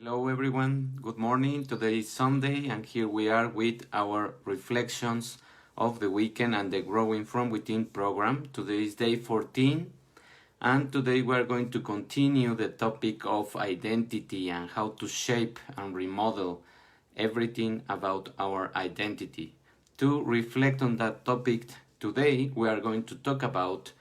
Hello everyone, good morning. Today is Sunday and here we are with our reflections of the weekend and the Growing From Within program. Today is day 14 and today we are going to continue the topic of identity and how to shape and remodel everything about our identity. To reflect on that topic today, we are going to talk about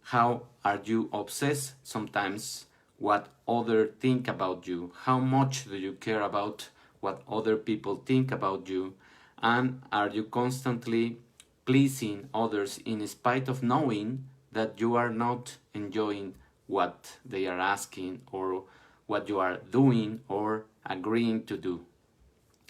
how are you obsessed sometimes what others think about you? How much do you care about what other people think about you? And are you constantly pleasing others in spite of knowing that you are not enjoying what they are asking or what you are doing or agreeing to do?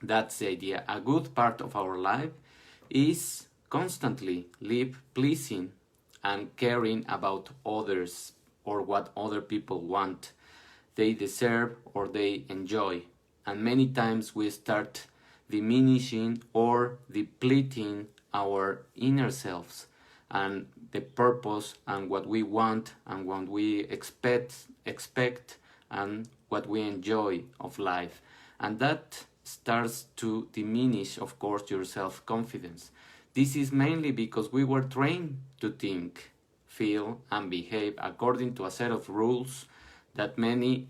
That's the idea. A good part of our life is constantly live pleasing and caring about others or what other people want, they deserve or they enjoy. And many times we start diminishing or depleting our inner selves and the purpose and what we want and what we expect and what we enjoy of life. And that starts to diminish, of course, your self-confidence. This is mainly because we were trained to think, feel, and behave according to a set of rules that many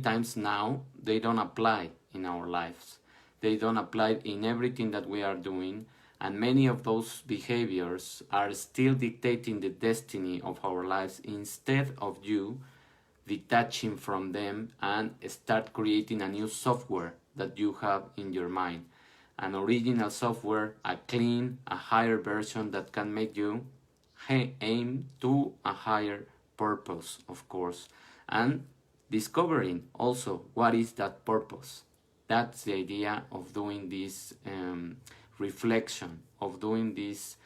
times now they don't apply in our lives. They don't apply in everything that we are doing, and many of those behaviors are still dictating the destiny of our lives instead of you detaching from them and start creating a new software that you have in your mind. An original software, a clean, a higher version that can make you aim to a higher purpose, of course, and discovering also what is that purpose. That's the idea of doing this reflection, of doing this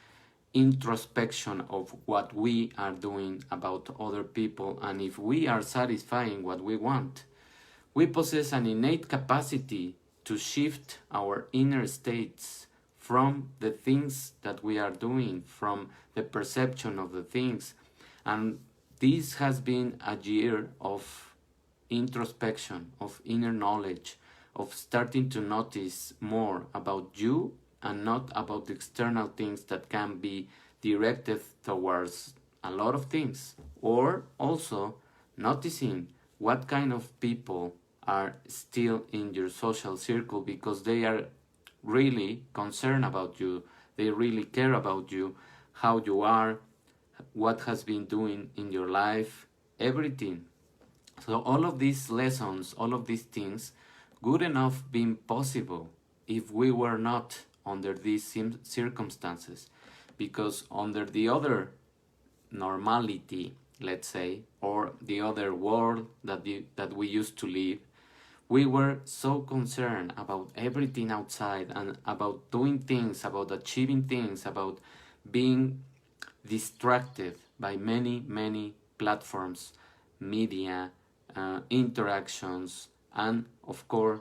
introspection of what we are doing about other people and if we are satisfying what we want. We possess an innate capacity to shift our inner states from the things that we are doing, from the perception of the things. And this has been a year of introspection, of inner knowledge, of starting to notice more about you and not about the external things that can be directed towards a lot of things. Or also noticing what kind of people are still in your social circle because they are really concerned about you, they really care about you, how you are, what has been doing in your life, everything. So all of these lessons, all of these things, good enough being possible if we were not under these circumstances, because under the other normality, let's say, or the other world that we used to live, we were so concerned about everything outside and about doing things, about achieving things, about being distracted by many platforms, media, interactions, and of course,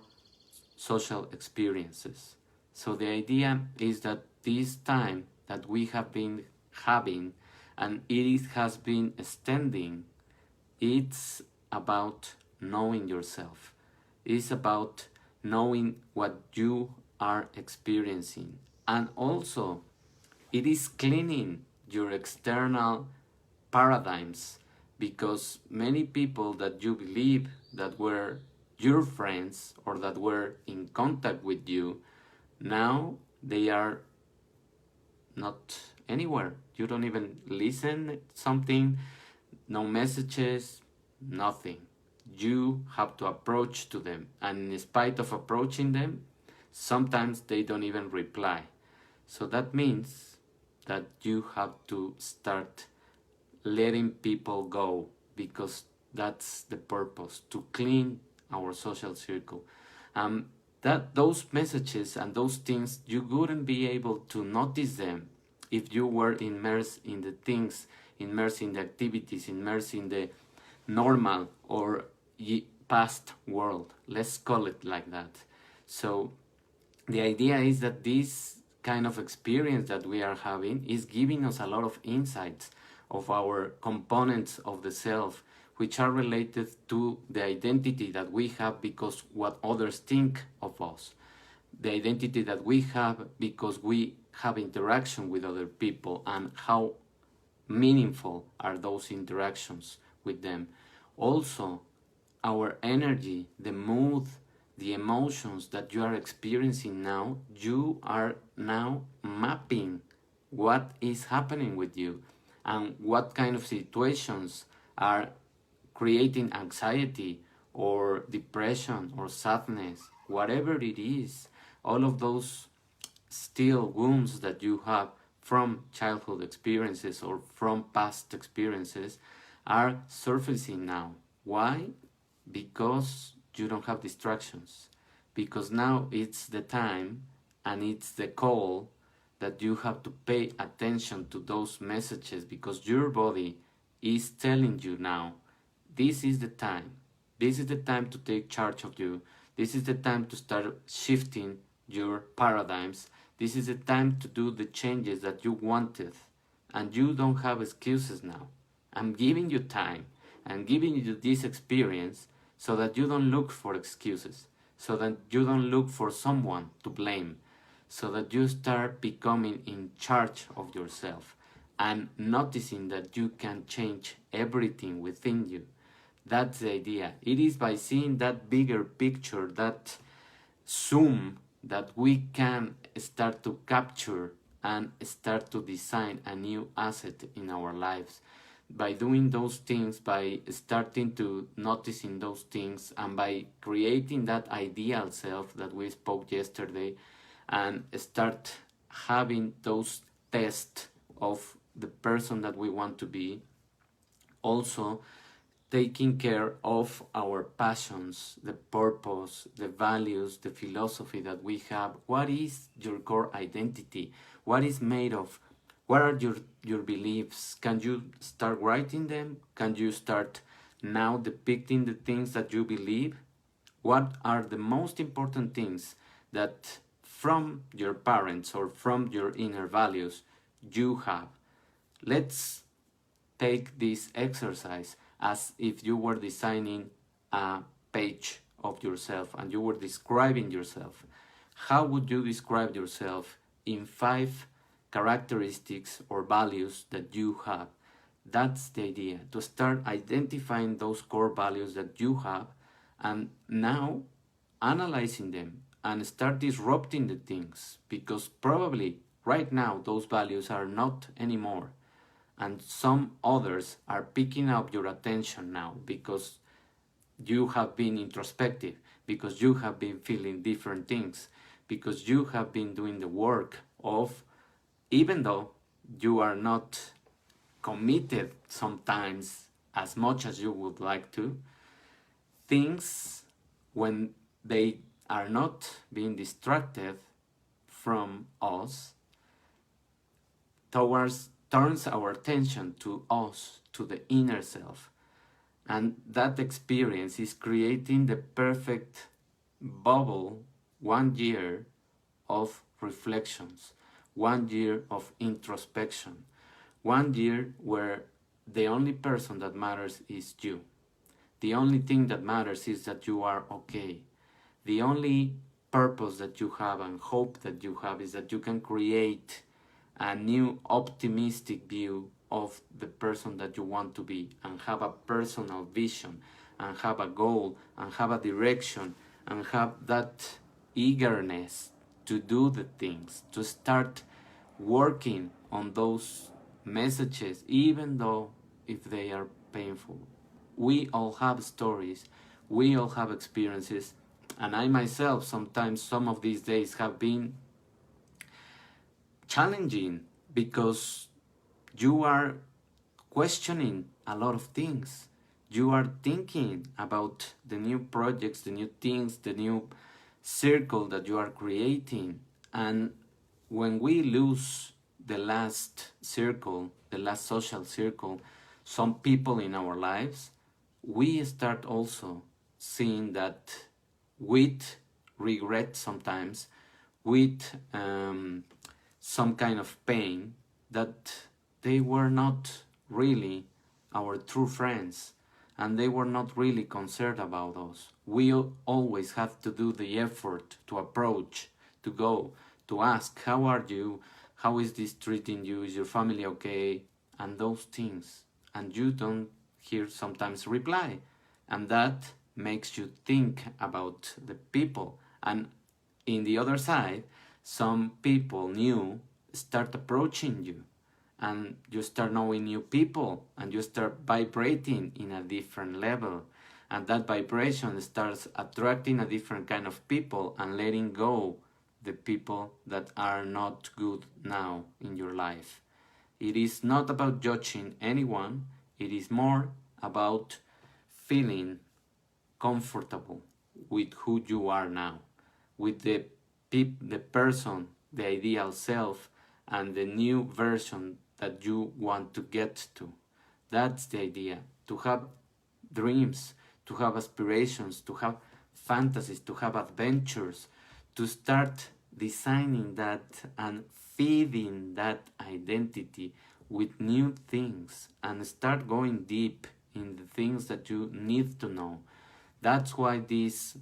social experiences. So the idea is that this time that we have been having and it has been extending, it's about knowing yourself. It's about knowing what you are experiencing. And also, it is cleaning your external paradigms because many people that you believe that were your friends or that were in contact with you, now they are not anywhere. You don't even listen something, no messages, nothing. You have to approach to them, and in spite of approaching them, sometimes they don't even reply. So that means that you have to start letting people go because that's the purpose, to clean our social circle. That those messages and those things, you wouldn't be able to notice them if you were immersed in the things, immersed in the activities, immersed in the normal or past world. Let's call it like that. So the idea is that this kind of experience that we are having is giving us a lot of insights of our components of the self, which are related to the identity that we have because what others think of us, the identity that we have because we have interaction with other people and how meaningful are those interactions with them. Also, our energy, the mood, the emotions that you are experiencing now, you are now mapping what is happening with you and what kind of situations are creating anxiety or depression or sadness, whatever it is, all of those still wounds that you have from childhood experiences or from past experiences are surfacing now. Why? Because you don't have distractions. Because now it's the time and it's the call that you have to pay attention to those messages because your body is telling you now, this is the time. This is the time to take charge of you. This is the time to start shifting your paradigms. This is the time to do the changes that you wanted. And you don't have excuses now. I'm giving you time. I'm giving you this experience so that you don't look for excuses, so that you don't look for someone to blame, so that you start becoming in charge of yourself and noticing that you can change everything within you. That's the idea. It is by seeing that bigger picture, that zoom, that we can start to capture and start to design a new asset in our lives. By doing those things, by starting to noticing those things, and by creating that ideal self that we spoke yesterday, and start having those tests of the person that we want to be, also taking care of our passions, the purpose, the values, the philosophy that we have. What is your core identity? What is made of? What are your beliefs? Can you start writing them? Can you start now depicting the things that you believe? What are the most important things that from your parents or from your inner values you have? Let's take this exercise as if you were designing a page of yourself and you were describing yourself. How would you describe yourself in 5 characteristics or values that you have? That's the idea, to start identifying those core values that you have and now analyzing them and start disrupting the things, because probably right now those values are not anymore and some others are picking up your attention now because you have been introspective, because you have been feeling different things, because you have been doing the work of, even though you are not committed sometimes as much as you would like to, things, when they are not being distracted from us, turns our attention to us, to the inner self. And that experience is creating the perfect bubble, 1 year of reflections, 1 year of introspection, 1 year where the only person that matters is you. The only thing that matters is that you are okay. The only purpose that you have and hope that you have is that you can create a new optimistic view of the person that you want to be and have a personal vision and have a goal and have a direction and have that eagerness to do the things, to start working on those messages, even though if they are painful. We all have stories, we all have experiences, and I myself sometimes, some of these days, have been challenging because you are questioning a lot of things. You are thinking about the new projects, the new things, the new circle that you are creating. And when we lose the last circle, the last social circle, some people in our lives, we start also seeing that with regret sometimes, with some kind of pain, that they were not really our true friends and they were not really concerned about us. We always have to do the effort to approach, to go, to ask, how are you? How is this treating you? Is your family okay? And those things. And you don't hear sometimes reply. And that makes you think about the people. And in the other side, some people new start approaching you, and you start knowing new people, and you start vibrating in a different level, and that vibration starts attracting a different kind of people and letting go the people that are not good now in your life. It is not about judging anyone, it is more about feeling comfortable with who you are now, with the person, the ideal self, and the new version that you want to get to. That's the idea. To have dreams, to have aspirations, to have fantasies, to have adventures, to start designing that and feeding that identity with new things and start going deep in the things that you need to know. That's why this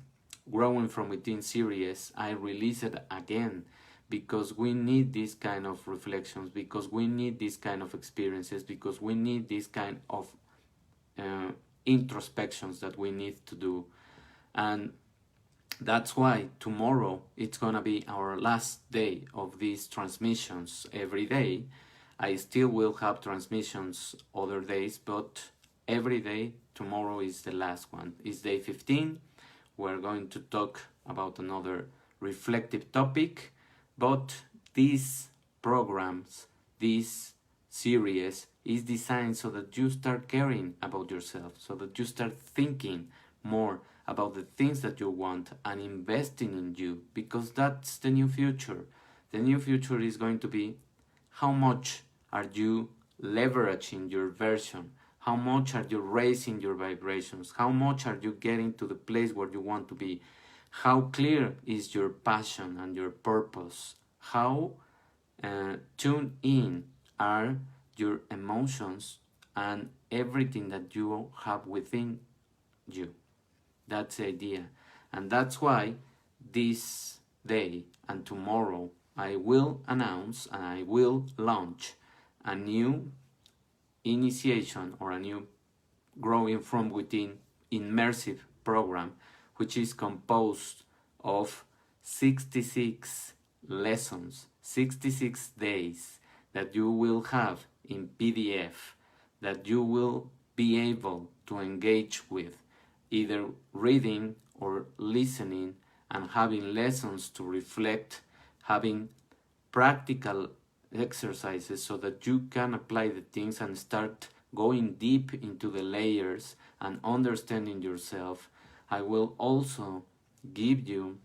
Growing from Within series I release it again, because we need this kind of reflections, because we need this kind of experiences, because we need this kind of introspections that we need to do. And that's why tomorrow it's gonna be our last day of these transmissions every day. I still will have transmissions other days, but every day, tomorrow is the last one. It's day 15. We're going to talk about another reflective topic, but these programs, this series is designed so that you start caring about yourself, so that you start thinking more about the things that you want and investing in you, because that's the new future. The new future is going to be how much are you leveraging your version, how much are you raising your vibrations, how much are you getting to the place where you want to be, how clear is your passion and your purpose, how tuned in are your emotions and everything that you have within you. That's the idea. And that's why this day and tomorrow I will announce and I will launch a new initiation or a new Growing from Within immersive program, which is composed of 66 lessons, 66 days that you will have in PDF, that you will be able to engage with, either reading or listening, and having lessons to reflect, having practical exercises so that you can apply the things and start going deep into the layers and understanding yourself. I will also give you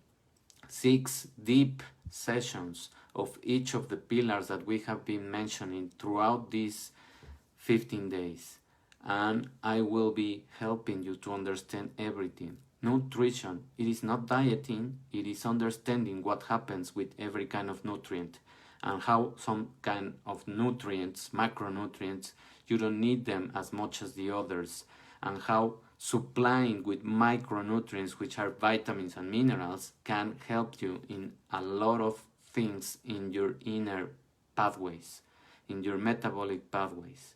6 deep sessions of each of the pillars that we have been mentioning throughout these 15 days. And I will be helping you to understand everything. Nutrition, it is not dieting, it is understanding what happens with every kind of nutrient and how some kind of nutrients, macronutrients, you don't need them as much as the others, and how supplying with micronutrients, which are vitamins and minerals, can help you in a lot of things in your inner pathways, in your metabolic pathways.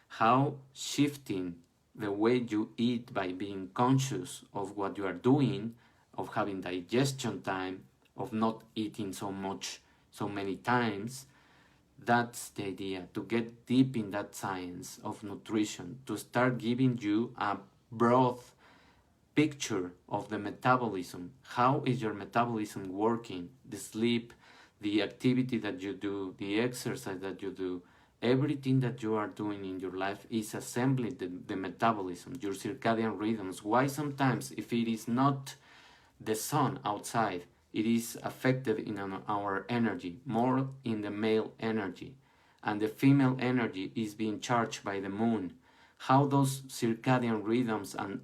How shifting the way you eat by being conscious of what you are doing, of having digestion time, of not eating so much, so many times. That's the idea, to get deep in that science of nutrition, to start giving you a broad picture of the metabolism. How is your metabolism working? The sleep, the activity that you do, the exercise that you do, everything that you are doing in your life is assembling the metabolism, your circadian rhythms. Why sometimes, if it is not the sun outside, it is affected in our energy, more in the male energy, and the female energy is being charged by the moon. How those circadian rhythms and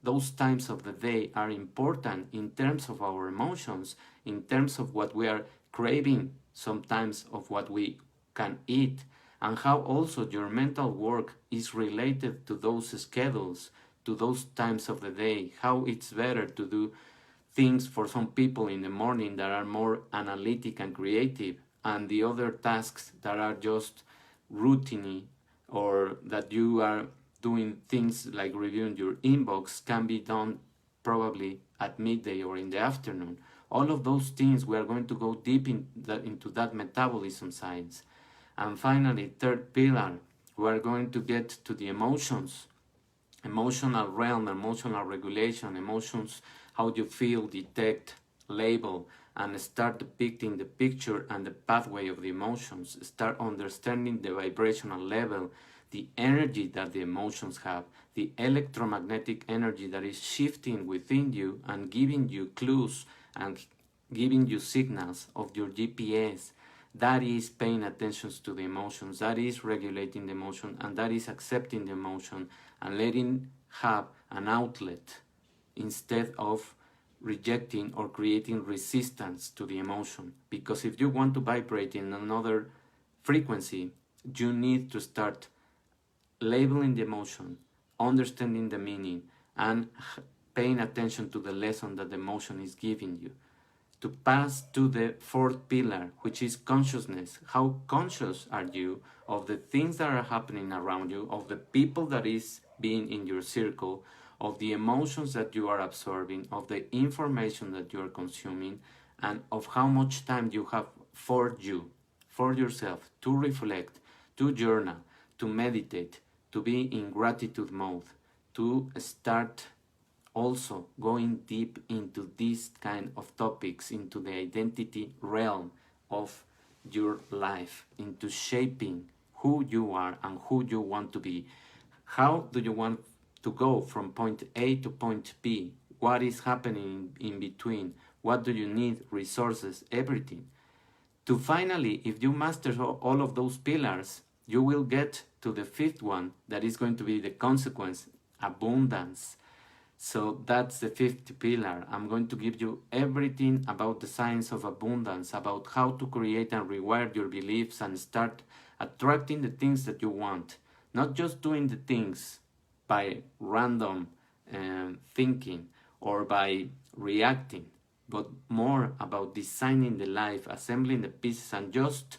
those times of the day are important in terms of our emotions, in terms of what we are craving, sometimes of what we can eat, and how also your mental work is related to those schedules, to those times of the day, how it's better to do things for some people in the morning that are more analytic and creative, and the other tasks that are just routine, or that you are doing things like reviewing your inbox can be done probably at midday or in the afternoon. All of those things, we are going to go deep into that metabolism science. And finally, third pillar, we are going to get to the emotions, emotional realm, emotional regulation, emotions, how you feel, detect, label, and start depicting the picture and the pathway of the emotions. Start understanding the vibrational level, the energy that the emotions have, the electromagnetic energy that is shifting within you and giving you clues and giving you signals of your GPS. That is paying attention to the emotions, that is regulating the emotion, and that is accepting the emotion and letting have an outlet instead of rejecting or creating resistance to the emotion. Because if you want to vibrate in another frequency, you need to start labeling the emotion, understanding the meaning, and paying attention to the lesson that the emotion is giving you. To pass to the fourth pillar, which is consciousness. How conscious are you of the things that are happening around you, of the people that is being in your circle, of the emotions that you are absorbing, of the information that you are consuming, and of how much time you have for you, for yourself, to reflect, to journal, to meditate, to be in gratitude mode, to start also going deep into these kind of topics, into the identity realm of your life, into shaping who you are and who you want to be. How do you want to go from point A to point B? What is happening in between? What do you need? Resources, everything. To finally, if you master all of those pillars, you will get to the fifth one, that is going to be the consequence, abundance. So that's the fifth pillar. I'm going to give you everything about the science of abundance, about how to create and rewire your beliefs and start attracting the things that you want. Not just doing the things by random thinking or by reacting, but more about designing the life, assembling the pieces, and just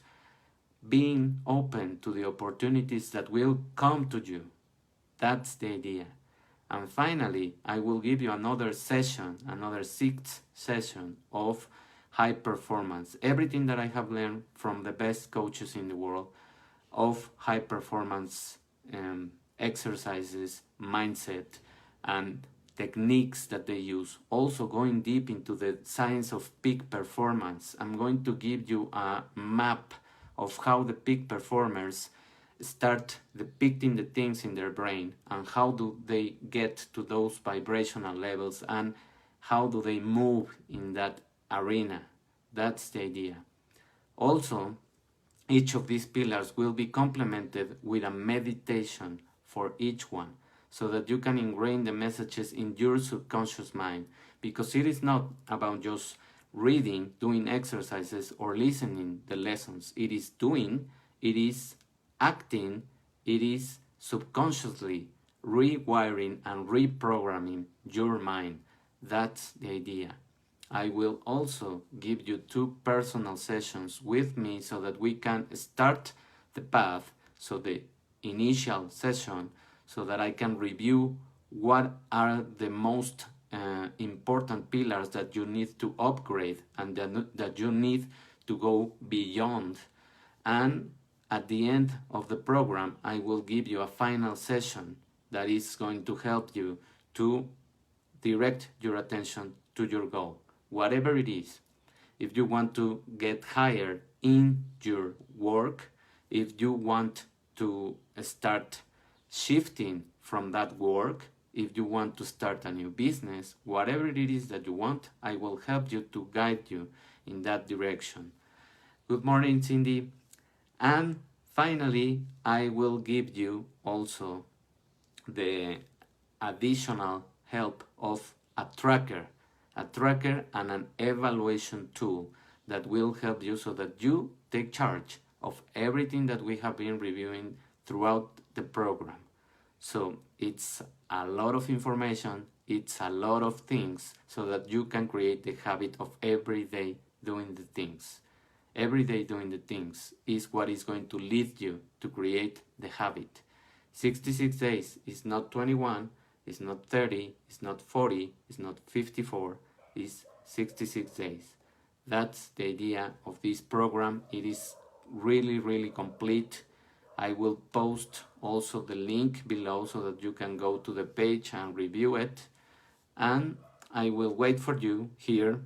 being open to the opportunities that will come to you. That's the idea. And finally, I will give you another session, another sixth session of high performance. Everything that I have learned from the best coaches in the world of high performance exercises, mindset, and techniques that they use. Also going deep into the science of peak performance. I'm going to give you a map of how the peak performers start depicting the things in their brain and how do they get to those vibrational levels and how do they move in that arena. That's the idea. Also, each of these pillars will be complemented with a meditation for each one so that you can ingrain the messages in your subconscious mind, because it is not about just reading, doing exercises, or listening the lessons. It is doing, it is acting, it is subconsciously rewiring and reprogramming your mind. That's the idea. I will also give you 2 personal sessions with me so that we can start the path, so the initial session, so that I can review what are the most important pillars that you need to upgrade and that you need to go beyond. And at the end of the program, I will give you a final session that is going to help you to direct your attention to your goal, whatever it is. If you want to get higher in your work, if you want to start shifting from that work, if you want to start a new business, whatever it is that you want, I will help you to guide you in that direction. Good morning, Cindy. And finally, I will give you also the additional help of a tracker and an evaluation tool that will help you so that you take charge of everything that we have been reviewing throughout the program. So it's a lot of information, it's a lot of things so that you can create the habit of every day doing the things. Every day doing the things is what is going to lead you to create the habit. 66 days is not 21, it's not 30, it's not 40, it's not 54, it's 66 days. That's the idea of this program. It is really, really complete. I will post also the link below so that you can go to the page and review it. And I will wait for you here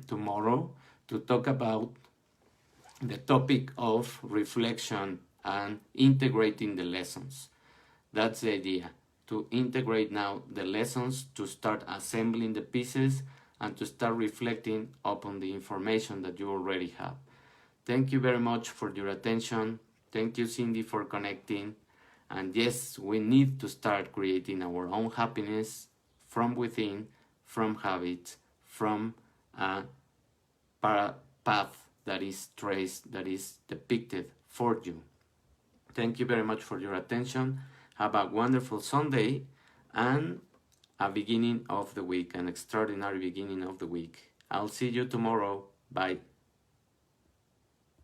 tomorrow to talk about the topic of reflection and integrating the lessons. That's the idea, to integrate now the lessons, to start assembling the pieces, and to start reflecting upon the information that you already have. Thank you very much for your attention. Thank you, Cindy, for connecting. And yes, we need to start creating our own happiness from within, from habits, from a path that is traced, that is depicted for you. Thank you very much for your attention. Have a wonderful Sunday and a beginning of the week, an extraordinary beginning of the week. I'll see you tomorrow. Bye.